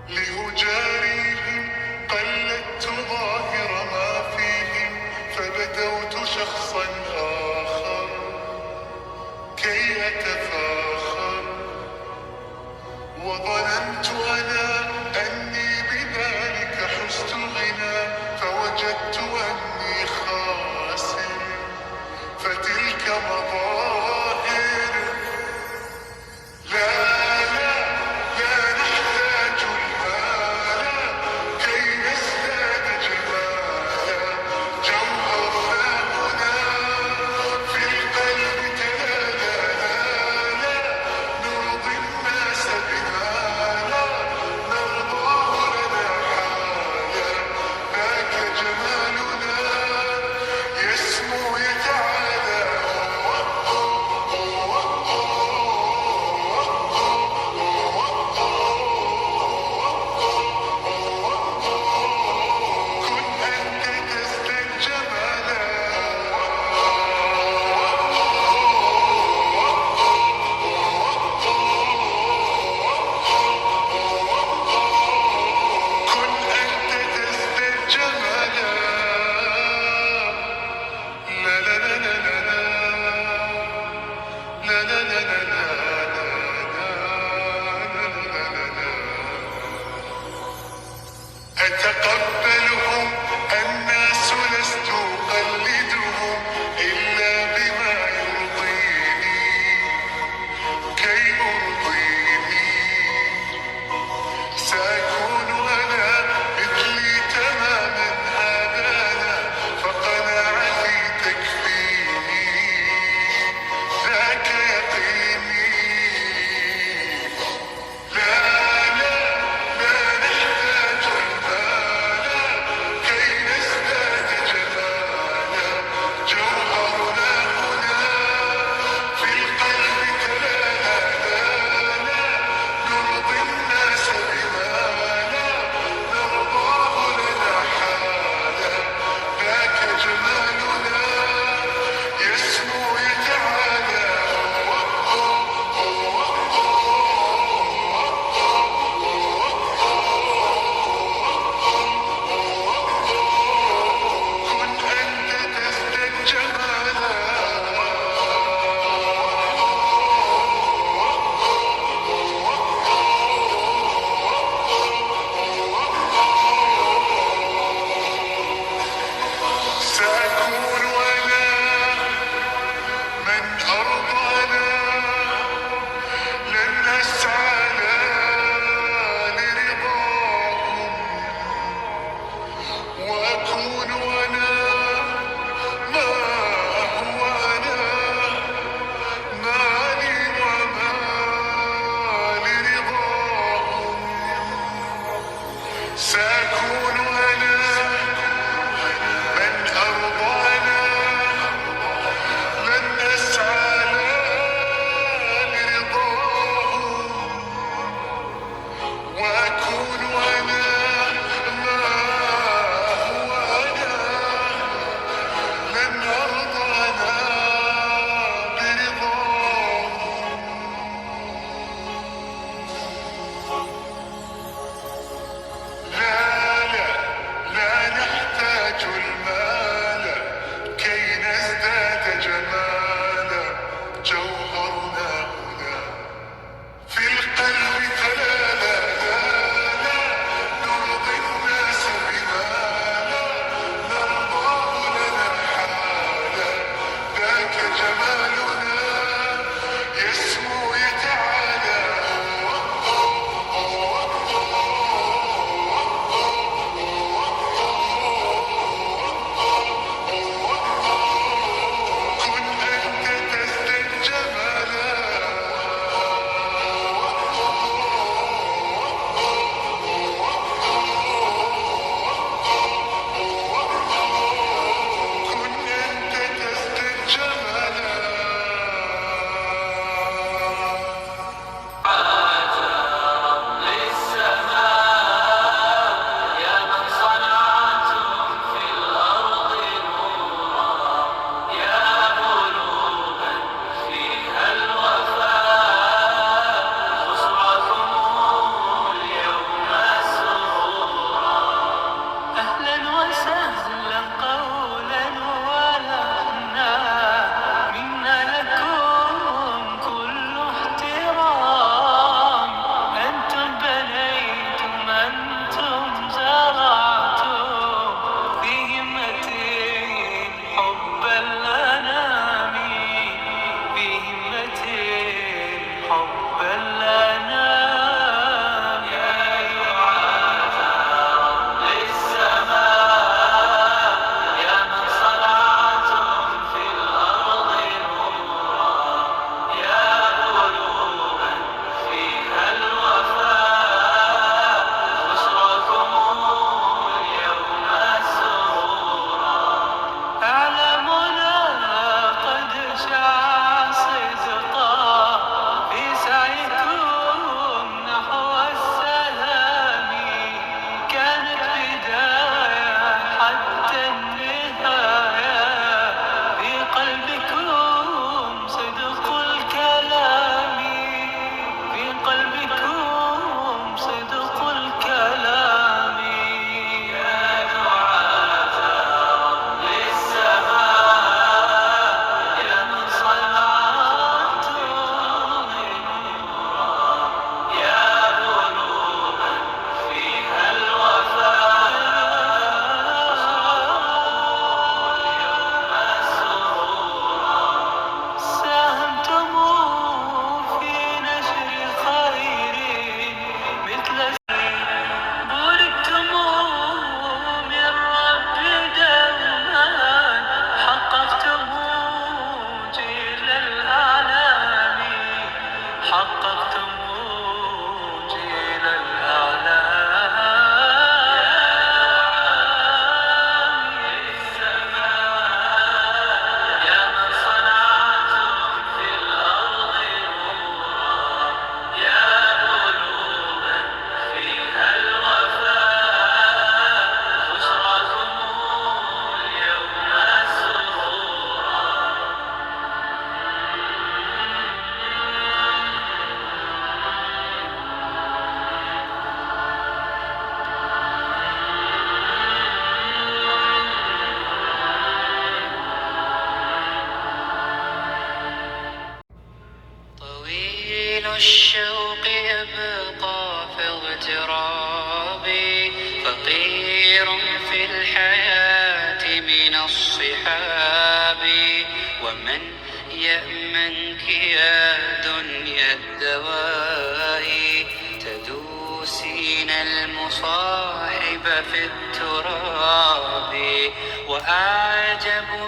لأجاريهم قلدت ظاهر ما فيهم فبدوت شخصا آخر كي أتفاخر وظننت أنا أني بذلك حزت غنى فوجدت أني خاسر فتلك مظاهر لا نحتاج المال كي نزداد جمالا جوهرنا في القلب تلالا نرضي الناس بمالا نرضاه لنا حالا ذاك جمالنا يسمو يتعالى كن أنت تزداد جمالا كن أنت تزداد جمالا لا لا لا لا لا لا لا لا لا أتقبلهم الناس لست أقلدهم إلا بما يرضيني كي أرضيني سأكون أنا مثلي تماما هذانا فقناعتي تكفيني ذاك يقيني حب الأنام يا دعاة رب السماء يا من صنعتم في الأرض نورا يا قلوبا فيها الوفاء بشراكم اليوم سرورا أعلامنا قد شاع صدقا في سعيكم نحو السلام كانت بداية حتى النهاية في قلبكم صدق الكلام في قلبكم صدق الكلام يا دعاة رب السماء يا من صنعتم نورا يا قلوبا فيها الوفاء اليوم سرورا ساهمتم في نشر خير مثل بوركتم من رب دوما حققتم جيل الأعلام حققتم جيل الأعلام يا من صنعتم في الأرض نورا يا قلوبا فيها الوفاء بشراكم اليوم سرورا طويل الشوق يبقى في اغترابي فقير في الحياة من الصحاب ومن يأمنك يا دنيا الدواء تدوسين المصاحب في التراب وأعجب